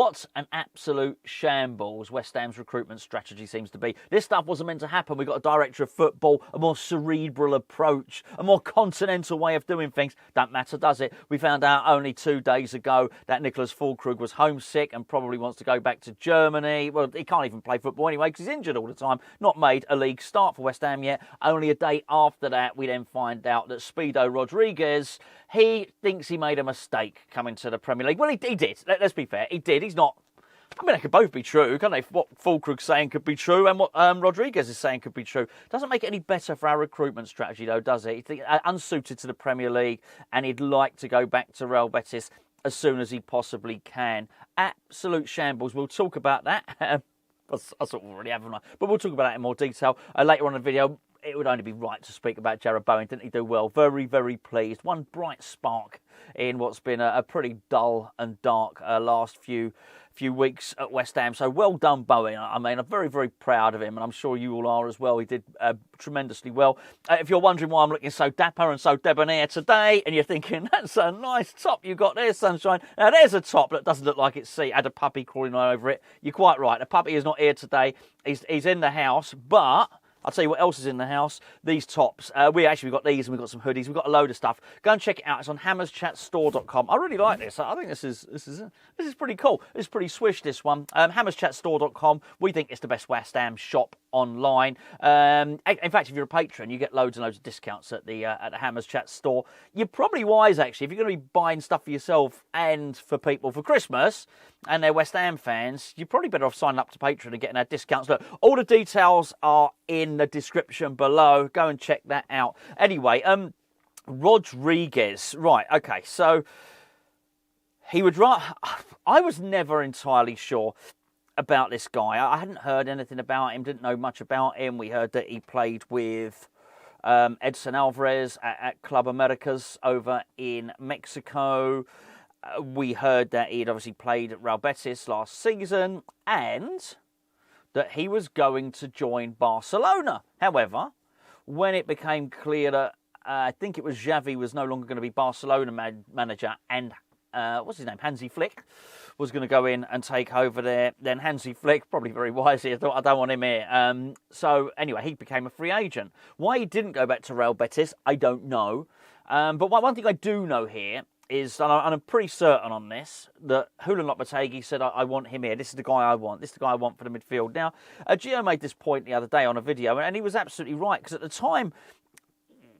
What an absolute shambles West Ham's recruitment strategy seems to be. This stuff wasn't meant to happen. We've got a director of football, a more cerebral approach, a more continental way of doing things. Don't matter, does it? We found out only 2 days ago that Nicholas Fullkrug was homesick and probably wants to go back to Germany. Well, he can't even play football anyway because he's injured all the time. Not made a league start for West Ham yet. Only a day after that, we then find out that Speedo Rodriguez, he thinks he made a mistake coming to the Premier League. Well, he did. Let's be fair. He did. He's not... I mean, they could both be true, can't they? What Fullkrug's saying could be true and what Rodriguez is saying could be true. Doesn't make it any better for our recruitment strategy, though, does it? He's unsuited to the Premier League and he'd like to go back to Real Betis as soon as he possibly can. Absolute shambles. We'll talk about that. I sort of already have, but we'll talk about that in more detail later on in the video. It would only be right to speak about Jarrod Bowen. Didn't he do well? Very, very pleased. One bright spark in what's been a pretty dull and dark last few weeks at West Ham. So well done, Bowen. I mean, I'm very, very proud of him, and I'm sure you all are as well. He did tremendously well. If you're wondering why I'm looking so dapper and so debonair today, and you're thinking, that's a nice top you got there, Sunshine. Now, there's a top that doesn't look like it's had a puppy crawling all over it. You're quite right. The puppy is not here today. He's in the house, but... I'll tell you what else is in the house. These tops. We've got these and we've got some hoodies. We've got a load of stuff. Go and check it out. It's on hammerschatstore.com. I really like this. I think this is pretty cool. It's pretty swish, this one. Hammerschatstore.com. We think it's the best West Ham shop online. In fact, if you're a patron, you get loads and loads of discounts at the Hammers Chat store. You're probably wise, actually, if you're going to be buying stuff for yourself and for people for Christmas, and they're West Ham fans, you're probably better off signing up to Patreon and getting our discounts. Look, all the details are in the description below. Go and check that out. Anyway, Rodriguez. Right, okay, so he would I was never entirely sure about this guy. I hadn't heard anything about him, didn't know much about him. We heard that he played with Edson Alvarez at Club Americas over in Mexico. We heard that he'd obviously played at Real Betis last season and that he was going to join Barcelona. However, when it became clear that I think it was Xavi was no longer going to be Barcelona manager and what's his name, Hansi Flick, was going to go in and take over there. Then Hansi Flick, probably very wisely, thought, I don't want him here. So anyway, he became a free agent. Why he didn't go back to Real Betis, I don't know. But one thing I do know here is, and I'm pretty certain on this, that Julen Lopetegui said, I want him here. This is the guy I want. This is the guy I want for the midfield. Now, Gio made this point the other day on a video, and he was absolutely right, because at the time,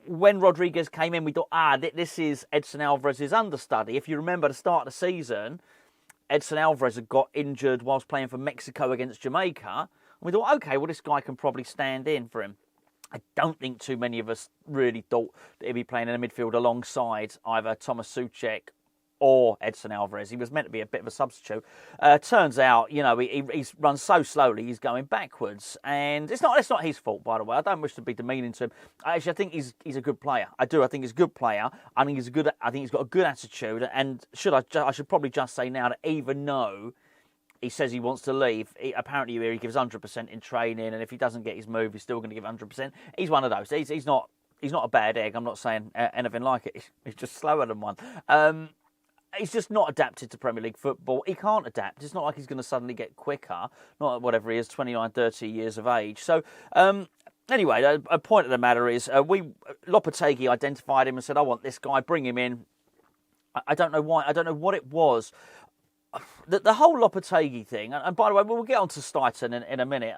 when Rodriguez came in, we thought, this is Edson Alvarez's understudy. If you remember the start of the season, Edson Alvarez had got injured whilst playing for Mexico against Jamaica. And we thought, okay, well, this guy can probably stand in for him. I don't think too many of us really thought that he'd be playing in the midfield alongside either Thomas Souček or Edson Alvarez. He was meant to be a bit of a substitute. Turns out, he's run so slowly, he's going backwards. And it's not his fault, by the way. I don't wish to be demeaning to him. Actually, I think he's a good player. I do. I think he's a good player. I think he's got a good attitude. And I should probably just say now that even though he says he wants to leave, apparently he gives 100% in training. And if he doesn't get his move, he's still going to give 100%. He's one of those. He's not a bad egg. I'm not saying anything like it. He's just slower than one. He's just not adapted to Premier League football. He can't adapt. It's not like he's going to suddenly get quicker. Not at whatever he is, 29, 30 years of age. So, anyway, a point of the matter is, Lopetegui identified him and said, I want this guy, bring him in. I don't know why. I don't know what it was. The whole Lopetegui thing, and by the way, we'll get on to Steiten in a minute.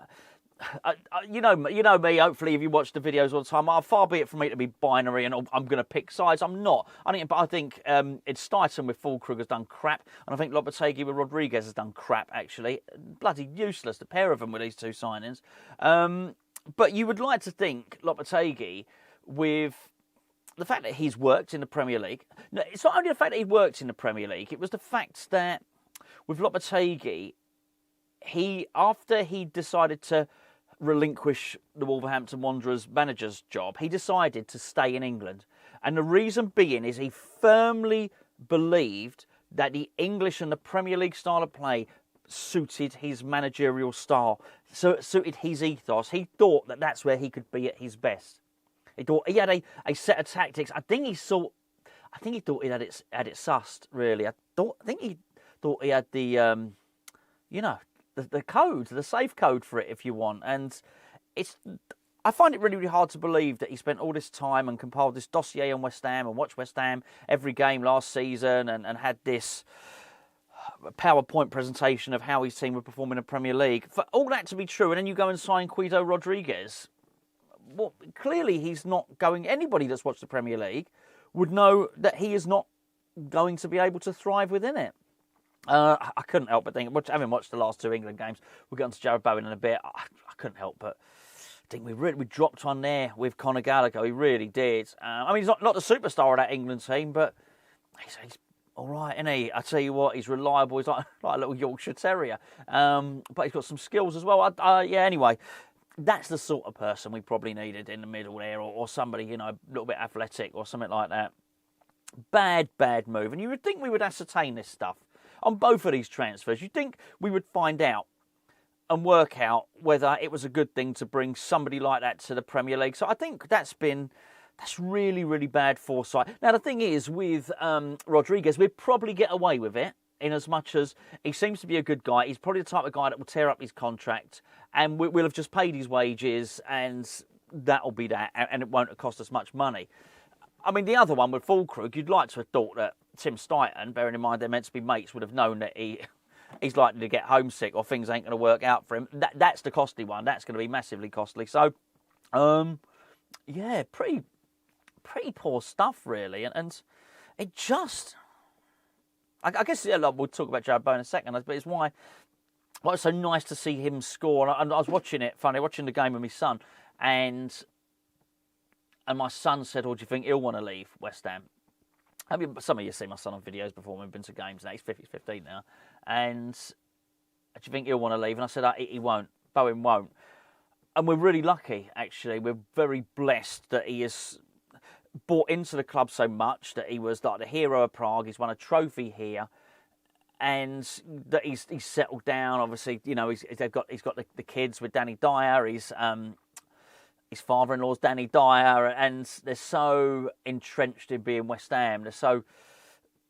You know me, hopefully, if you watch the videos all the time, far be it from me to be binary and I'm going to pick sides. I'm not. I think it's Steiten with Fullkrug has done crap, and I think Lopetegui with Rodriguez has done crap, actually. Bloody useless, the pair of them with these two signings. But you would like to think Lopetegui, with the fact that he's worked in the Premier League. No, it's not only the fact that he worked in the Premier League, it was the fact that with Lopetegui, after he decided to relinquish the Wolverhampton Wanderers manager's job, he decided to stay in England. And the reason being is he firmly believed that the English and the Premier League style of play suited his managerial style, so it suited his ethos. He thought that that's where he could be at his best. He thought he had a set of tactics. I think he thought he had it sussed, really. I think he thought he had the the code, the safe code for it if you want. And I find it really, really hard to believe that he spent all this time and compiled this dossier on West Ham and watched West Ham every game last season and had this PowerPoint presentation of how his team would perform in the Premier League. For all that to be true, and then you go and sign Guido Rodriguez. Well, clearly he's not going... Anybody that's watched the Premier League would know that he is not going to be able to thrive within it. I couldn't help but think, having watched the last 2 England games, we'll get on to Jared Bowen in a bit, I couldn't help but think we dropped one there with Conor Gallagher. We really did. I mean, he's not the superstar of that England team, but he's all right, isn't he? I tell you what, he's reliable. He's like a little Yorkshire Terrier. But he's got some skills as well. Anyway, that's the sort of person we probably needed in the middle there, or somebody, a little bit athletic or something like that. Bad move. And you would think we would ascertain this stuff on both of these transfers. You'd think we would find out and work out whether it was a good thing to bring somebody like that to the Premier League. So I think that's really, really bad foresight. Now, the thing is, with Rodriguez, we'd probably get away with it in as much as he seems to be a good guy. He's probably the type of guy that will tear up his contract and we'll have just paid his wages and that'll be that, and it won't cost us much money. I mean, the other one with Fullkrug, you'd like to have thought that Tim Stuyton, bearing in mind they're meant to be mates, would have known that he's likely to get homesick or things ain't going to work out for him. That's the costly one. That's going to be massively costly. So, yeah, pretty poor stuff, really. And it just... I guess we'll talk about Jared Bowen in a second, but it's why it was so nice to see him score. And I was watching the game with my son, and my son said, "Oh, do you think he'll want to leave West Ham?" I mean, some of you have seen my son on videos before when we've been to games now. He's 15 now. And do you think he'll want to leave? And I said, he won't. Bowen won't. And we're really lucky, actually. We're very blessed that he is bought into the club so much, that he was like the hero of Prague. He's won a trophy here. And that he's settled down. Obviously, he's got the kids with Danny Dyer. His father-in-law's Danny Dyer, and they're so entrenched in being West Ham. They're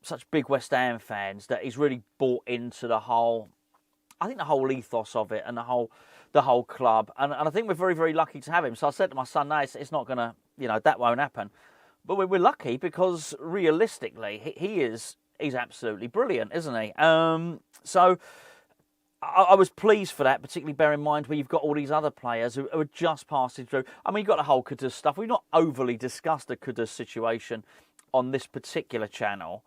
such big West Ham fans that he's really bought into the whole ethos of it and the whole club. And I think we're very, very lucky to have him. So I said to my son, no, it's not going to, that won't happen. But we're lucky because realistically, he's absolutely brilliant, isn't he? So I was pleased for that, particularly bear in mind where you've got all these other players who are just passing through. I mean, you've got the whole Kudus stuff. We've not overly discussed the Kudus situation on this particular channel.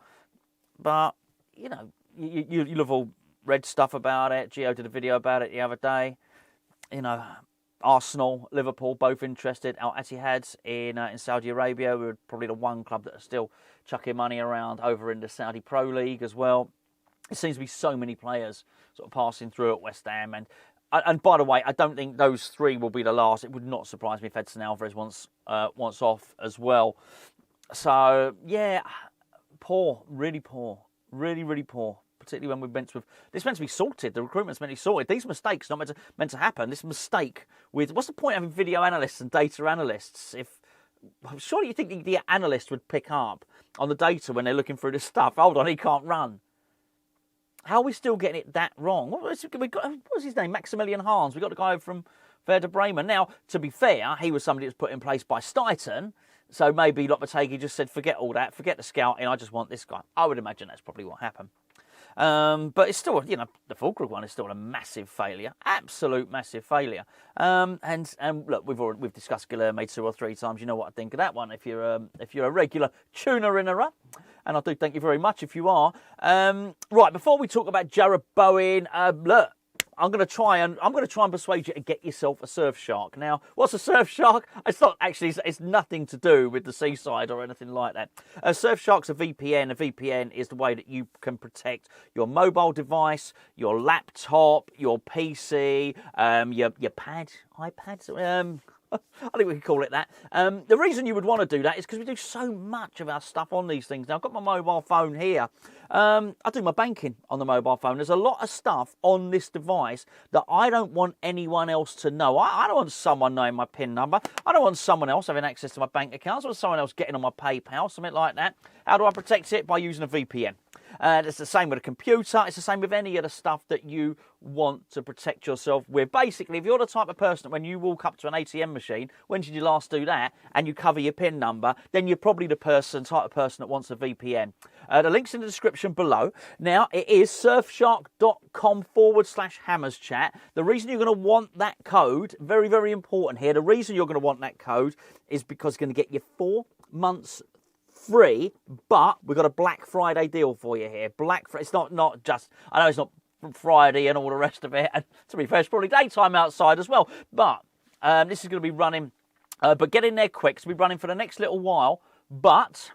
But, you'll have all read stuff about it. Gio did a video about it the other day. Arsenal, Liverpool, both interested. Al Ittihad in Saudi Arabia. We're probably the one club that are still chucking money around over in the Saudi Pro League as well. It seems to be so many players sort of passing through at West Ham. And by the way, I don't think those 3 will be the last. It would not surprise me if Edson Alvarez wants off as well. So, yeah, poor, really poor. Really, really poor. Particularly when it's meant to be sorted. The recruitment's meant to be sorted. These mistakes are not meant to happen. This mistake with... What's the point of having video analysts and data analysts if... Surely you think the analyst would pick up on the data when they're looking through this stuff. Hold on, he can't run. How are we still getting it that wrong? What was his name? Maximilian Hans. We got the guy from Werder Bremen. Now, to be fair, he was somebody that was put in place by Stuyton. So maybe Lopetegui just said, forget all that, forget the scouting, I just want this guy. I would imagine that's probably what happened. But it's still, the Fullkrug one is still a massive failure, absolute massive failure. And look, we've discussed Guilherme 2 or 3 times. You know what I think of that one if you're a regular tuner-innerer. And I do thank you very much if you are. Right, before we talk about Jared Bowen, look, I'm going to try and persuade you to get yourself a Surfshark. Now, what's a Surfshark? It's not actually. It's nothing to do with the seaside or anything like that. A Surfshark's a VPN. A VPN is the way that you can protect your mobile device, your laptop, your PC, your iPad. I think we could call it that. The reason you would want to do that is because we do so much of our stuff on these things. Now, I've got my mobile phone here. I do my banking on the mobile phone. There's a lot of stuff on this device that I don't want anyone else to know. I don't want someone knowing my PIN number. I don't want someone else having access to my bank accounts. I don't want someone else getting on my PayPal, something like that. How do I protect it? By using a VPN. It's the same with a computer. It's the same with any of the stuff that you want to protect yourself with. Basically, if you're the type of person that when you walk up to an ATM machine, when did you last do that, and you cover your PIN number, then you're probably the type of person that wants a VPN. The link's in the description below. Now, it is surfshark.com/hammerschat. The reason you're going to want that code, very, very important here, the reason you're going to want that code is because it's going to get you 4 months free, but we've got a Black Friday deal for you here. It's not just, I know it's not Friday and all the rest of it, and to be fair, it's probably daytime outside as well, but this is going to be running, but get in there quick, it's going to be running for the next little while, but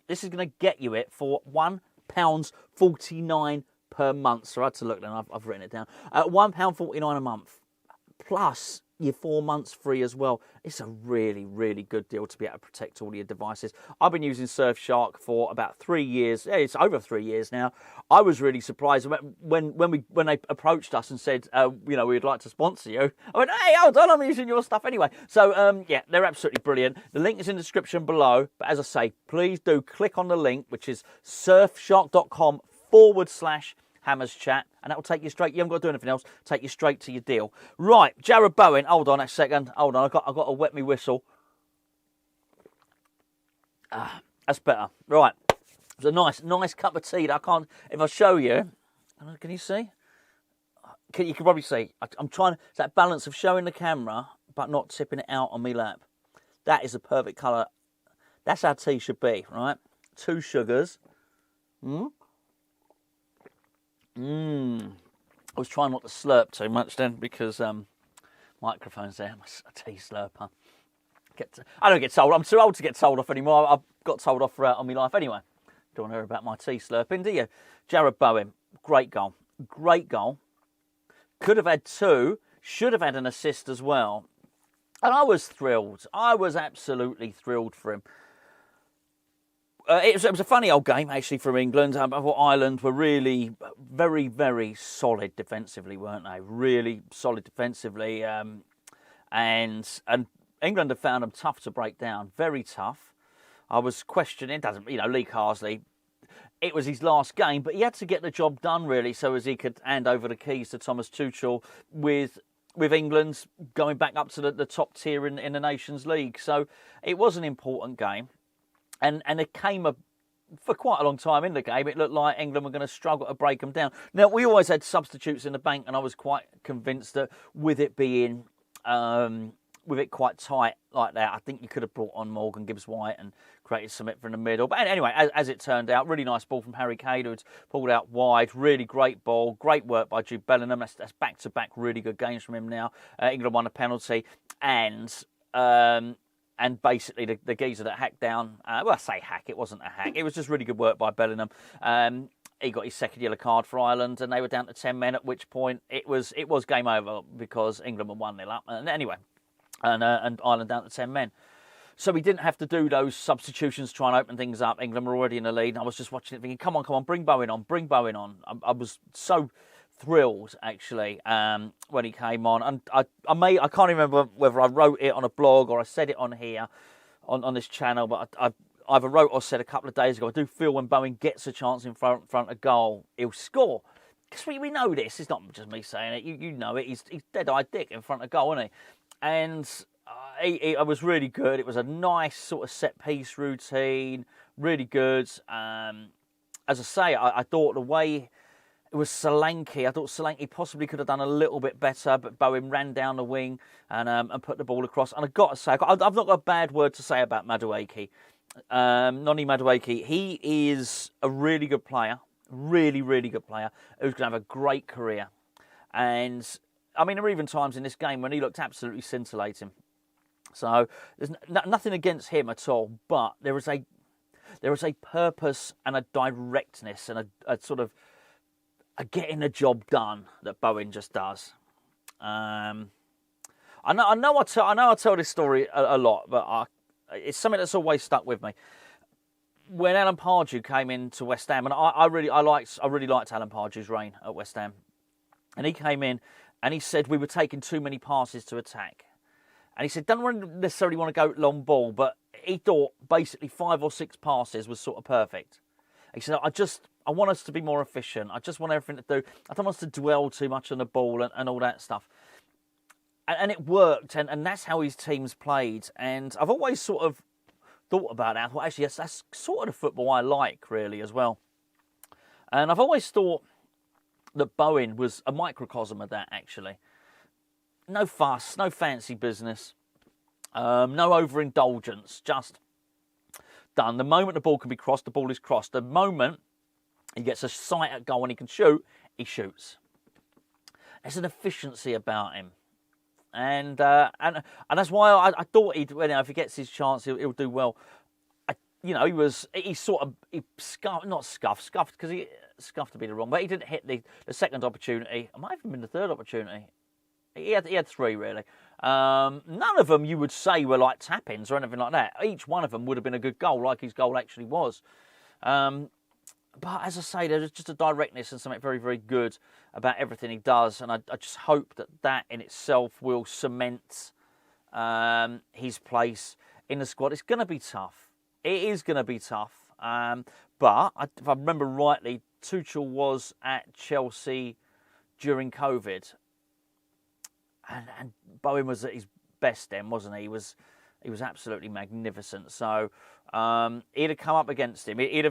this is going to get you it for £1.49 per month. So I had to look then, I've written it down. £1.49 a month, plus your 4 months free as well. It's a really, really good deal to be able to protect all your devices. I've been using Surfshark for about 3 years. Yeah, it's over 3 years now. I was really surprised when they approached us and said, we'd like to sponsor you. I went, hey, hold on, I'm using your stuff anyway. So, yeah, they're absolutely brilliant. The link is in the description below. But as I say, please do click on the link, which is surfshark.com/Hammers Chat, and that will take you straight. You haven't got to do anything else. Take you straight to your deal. Right, Jared Bowen. Hold on a second. Hold on. I've got to wet me whistle. That's better. Right. It's a nice cup of tea. That I can't. If I show you, can you see? You can probably see. I'm trying. It's that balance of showing the camera but not tipping it out on me lap. That is a perfect colour. That's how tea should be, right? 2 sugars. I was trying not to slurp too much then because microphone's there. I'm a tea slurper. I don't get told. I'm too old to get told off anymore. I've got told off throughout on my life anyway. Don't want to hear about my tea slurping, do you? Jared Bowen, great goal. Great goal. Could have had 2. Should have had an assist as well. And I was thrilled. I was absolutely thrilled for him. It was a funny old game, actually, from England. I thought Ireland were really very, very solid defensively, weren't they? Really solid defensively. And England have found them tough to break down. Very tough. I was questioning, Lee Carsley, it was his last game, but he had to get the job done, really, so as he could hand over the keys to Thomas Tuchel with England going back up to the top tier in the Nations League. So it was an important game. And it came for quite a long time in the game. It looked like England were going to struggle to break them down. Now, we always had substitutes in the bank, and I was quite convinced that with it being quite tight like that, I think you could have brought on Morgan Gibbs-White and created something from the middle. But anyway, as it turned out, really nice ball from Harry Kane, who'd pulled out wide. Really great ball. Great work by Jude Bellingham. That's back-to-back really good games from him now. England won a penalty. And basically, the geezer that hacked down, I say hack, it wasn't a hack. It was just really good work by Bellingham. He got his second yellow card for Ireland, and they were down to 10 men, at which point it was game over because England were 1-0 up. And anyway, and Ireland down to 10 men. So we didn't have to do those substitutions to try and open things up. England were already in the lead, and I was just watching it thinking, come on, bring Bowen on. I was so thrilled, actually, when he came on. And I can't remember whether I wrote it on a blog or I said it on here, on this channel, but I either wrote or said a couple of days ago, I do feel when Bowen gets a chance in front of goal, he'll score. Because we know this. It's not just me saying it. You know it. He's dead-eyed dick in front of goal, isn't he? And I was really good. It was a nice sort of set-piece routine. Really good. As I say, I thought the way it was Solanke. I thought Solanke possibly could have done a little bit better, but Bowen ran down the wing and put the ball across. And I've got to say, I've not got a bad word to say about Madueke. Noni Madueke. He is a really good player. Really, really good player who's going to have a great career. And, I mean, there were even times in this game when he looked absolutely scintillating. So, there's nothing against him at all, but there is a purpose and a directness and a sort of a getting the job done that Bowen just does. I know I tell this story a lot, but it's something that's always stuck with me. When Alan Pardew came into West Ham, and I really liked Alan Pardew's reign at West Ham, and he came in and he said we were taking too many passes to attack, and he said don't necessarily want to go long ball, but he thought basically 5 or 6 passes was sort of perfect. He said I I want us to be more efficient. I just want everything to do. I don't want us to dwell too much on the ball and all that stuff. And it worked, and that's how his teams played. And I've always sort of thought about that. I thought, actually, that's sort of the football I like, really, as well. And I've always thought that Bowen was a microcosm of that, actually. No fuss, no fancy business, no overindulgence, just done. The moment the ball can be crossed, the ball is crossed. The moment he gets a sight at goal and he can shoot, he shoots. There's an efficiency about him. And that's why I thought if he gets his chance, he'll do well. He scuffed because he scuffed to be the wrong, but he didn't hit the second opportunity. It might have been the third opportunity. He had three, really. None of them you would say were like tap-ins or anything like that. Each one of them would have been a good goal, like his goal actually was. But as I say, there's just a directness and something very, very good about everything he does. And I just hope that in itself will cement his place in the squad. It's going to be tough. It is going to be tough. But if I remember rightly, Tuchel was at Chelsea during COVID. And Bowen was at his best then, wasn't he? He was absolutely magnificent. So he'd have come up against him. He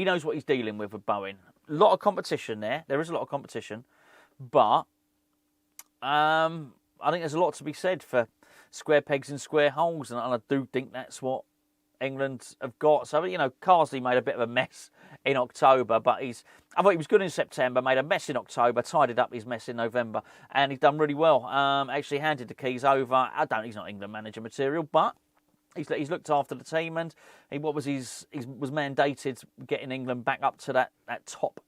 knows what he's dealing with Bowen. A lot of competition there. There is a lot of competition. But I think there's a lot to be said for square pegs in square holes. And I do think that's what England have got. So, Carsley made a bit of a mess in October, but I thought he was good in September, made a mess in October, tidied up his mess in November, and he's done really well. Actually handed the keys over. He's not England manager material, but he's looked after the team, and he was mandated getting England back up to that top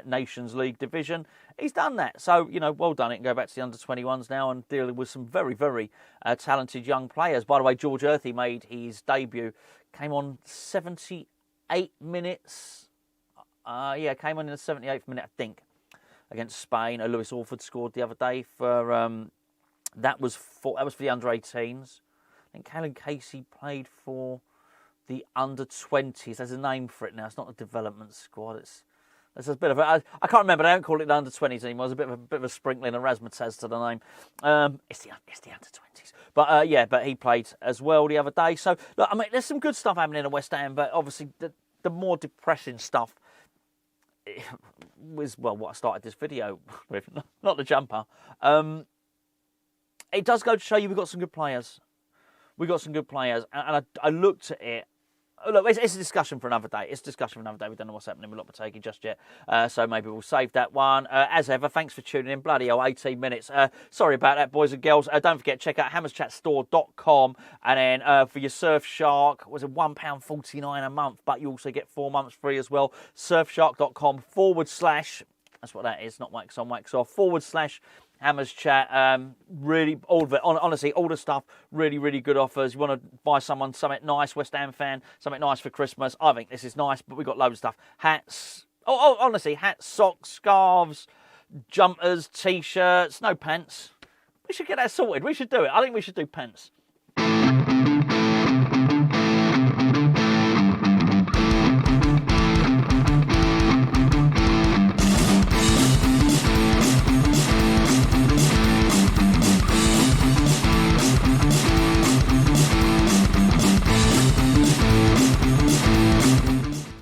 Nations League division. He's done that. So, well done. It can go back to the under-21s now and deal with some very, very talented young players. By the way, George Earthy made his debut, came on 78 minutes. Came on in the 78th minute, I think, against Spain. Lewis Orford scored the other day for that was for the under-18s. I think Callum Casey played for the under-20s. There's a name for it now. It's not the development squad. There's a bit of I can't remember. They don't call it the under-20s anymore. There's a bit of a sprinkling of razzmatazz to the name. It's the under-20s. But but he played as well the other day. So look, there's some good stuff happening at West Ham, but obviously the more depressing stuff was what I started this video with, not the jumper. It does go to show you we've got some good players. And I looked at it. Look, it's a discussion for another day. We don't know what's happening with Lopetegui just yet. So maybe we'll save that one. As ever, thanks for tuning in. Bloody hell, 18 minutes. Sorry about that, boys and girls. Don't forget, check out hammerschatstore.com. And then for your Surfshark, was it £1.49 a month? But you also get 4 months free as well. Surfshark.com / that's what that is, not wax on, wax off, / Hammers Chat, really, all of it, honestly, all the stuff, really, really good offers. You want to buy someone something nice, West Ham fan, something nice for Christmas, I think this is nice, but we've got loads of stuff. Hats, honestly, hats, socks, scarves, jumpers, T-shirts, no pants. We should get that sorted, we should do it. I think we should do pants.